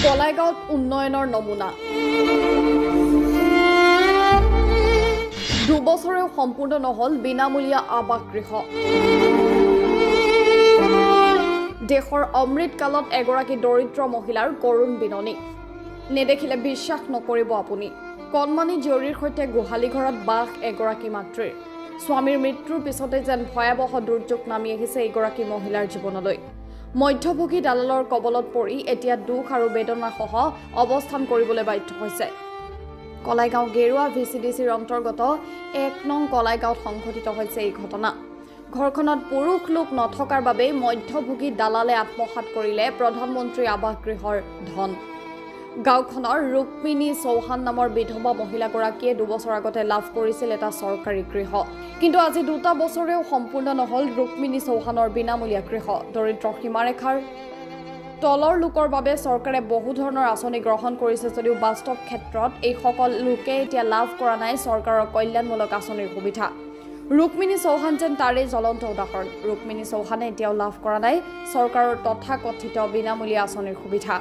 কলাইগাঁৱত উন্নয়নৰ নমুনা দুবছৰেও সম্পূৰ্ণ নহল বিনামূলীয়া আৱাস গৃহ দেশৰ অমৃতকালত এগৰাকী দৰিদ্ৰ মহিলাৰ কৰুণ বিননি নেদেখিলে বিশ্বাস নকৰিব আপুনি কণমানি জীয়ৰীৰ সৈতে গোহালি ঘৰত বাস এগৰাকী মাতৃৰ স্বামীৰ মৃত্যুৰ পিছতে যেন ভয়াৱহ দুৰ্যোগ নামি আহিছে এগৰাকী মহিলাৰ জীৱনলৈ মধ্যভোগী দালালৰ কবলত পৰি এতিয়া দুখ আৰু বেদনাসহ অৱস্থান কৰিবলৈ বাধ্য হৈছে কলাইগাঁও গেৰুৱা ভিচিডিচিৰ অন্তৰ্গত 1 নং কলাইগাঁৱত সংঘটিত হৈছে এই ঘটনা ঘৰখনত পুৰুষ লোক নথকাৰ বাবে মধ্যভোগী দালালে আত্মসাৎ কৰিলে প্ৰধানমন্ত্ৰী আৱাস গৃহৰ ধন গাঁওখনৰ ৰুক্মিণী চৌহান নামৰ বিধৱা মহিলাগৰাকীয়ে 2 বছৰ আগতে লাভ কৰিছিল এটা চৰকাৰী গৃহ কিন্তু আজি 2 বছৰেও সম্পূৰ্ণ নহল ৰুক্মিণী চৌহানৰ বিনামূলীয়া গৃহ দৰিদ্ৰ সীমাৰেখাৰ তলৰ লোকৰ বাবে চৰকাৰে বহু ধৰণৰ আঁচনি গ্ৰহণ কৰিছে যদিও বাস্তৱ ক্ষেত্ৰত এই সকল লোকে এতিয়া লাভ কৰা নাই চৰকাৰৰ কল্যাণমূলক আঁচনিৰ সুবিধা ৰুক্মিণী চৌহান যেন তাৰে জ্বলন্ত উদাহৰণ ৰুক্মিণী চৌহানে এতিয়াও লাভ কৰা নাই চৰকাৰৰ তথাকথিত বিনামূলীয়া আঁচনিৰ সুবিধা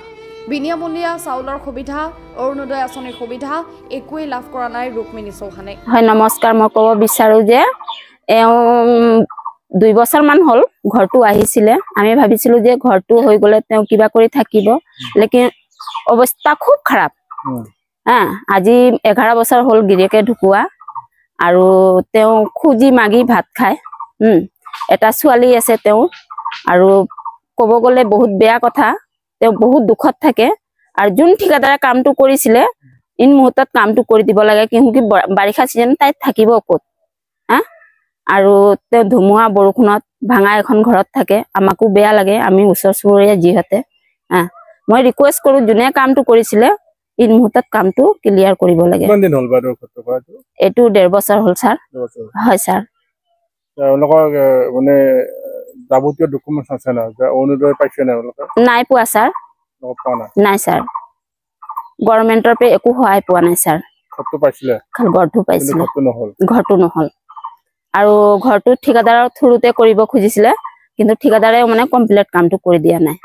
বিনামূলীয়া চাউলৰ সুবিধা অৰুণোদয় আঁচনিৰ সুবিধা একোৱেই লাভ কৰা নাই ৰুক্মিণী চৌহানে হয় নমস্কাৰ মই ক'ব বিচাৰো যে 2 বছৰ মান হল ঘৰটো আহিছিলে আমি ভাবিছিলো যে ঘৰটো হৈ গলে তেওঁ কিবা কৰি থাকিব লেকিন অৱস্থা খুব খাৰাপ আজি 11 বছৰ হল গিৰিয়েকে ঢুকুৱা আৰু তেওঁ খুজি মাগি ভাত খায় এটা ছোৱালী আছে তেওঁ আৰু ক'ব গলে বহুত বেয়া কথা তেওঁ বহুত দুখত থাকে আৰু যোন ঠিকাদাৰে কামটো কৰিছিলে ইন মুহূৰ্তত কামটো কৰি দিব লাগে কিয়কি বাৰিষা সিজন তাই থাকিব ক'ত আৰু তেওঁ ধুমুহা বৰষুণত ভাঙা এখন ঘৰত থাকে আমাকো বেয়া লাগে আমি ওচৰ চুবুৰীয়া যিহতে মই ৰিকুৱেষ্ট কৰো যোনে কামটো কৰিছিলে ইন মুহূৰ্তত কামটো ক্লিয়াৰ কৰিব লাগে কিমান দিন হল বাৰু খতম কৰাটো এটো 1.5 বছৰ হল স্যাৰ হয় স্যাৰ তেওঁলোকৰ মানে যাৱতীয় ডকুমেন্টছ আছে না অৰুণোদয় পাইছে না নাই পোৱা স্যাৰ নাই স্যাৰ গভৰ্ণমেন্টৰ পৰা একো সহায় পোৱা নাই স্যাৰ ঘৰটো পাইছিলে ঘৰটো নহল আৰু ঘৰটো ঠিকাদাৰৰ থ্ৰুতে কৰিব খুজিছিলে কিন্তু ঠিকাদাৰে মানে কমপ্লিট কামটো কৰি দিয়া নাই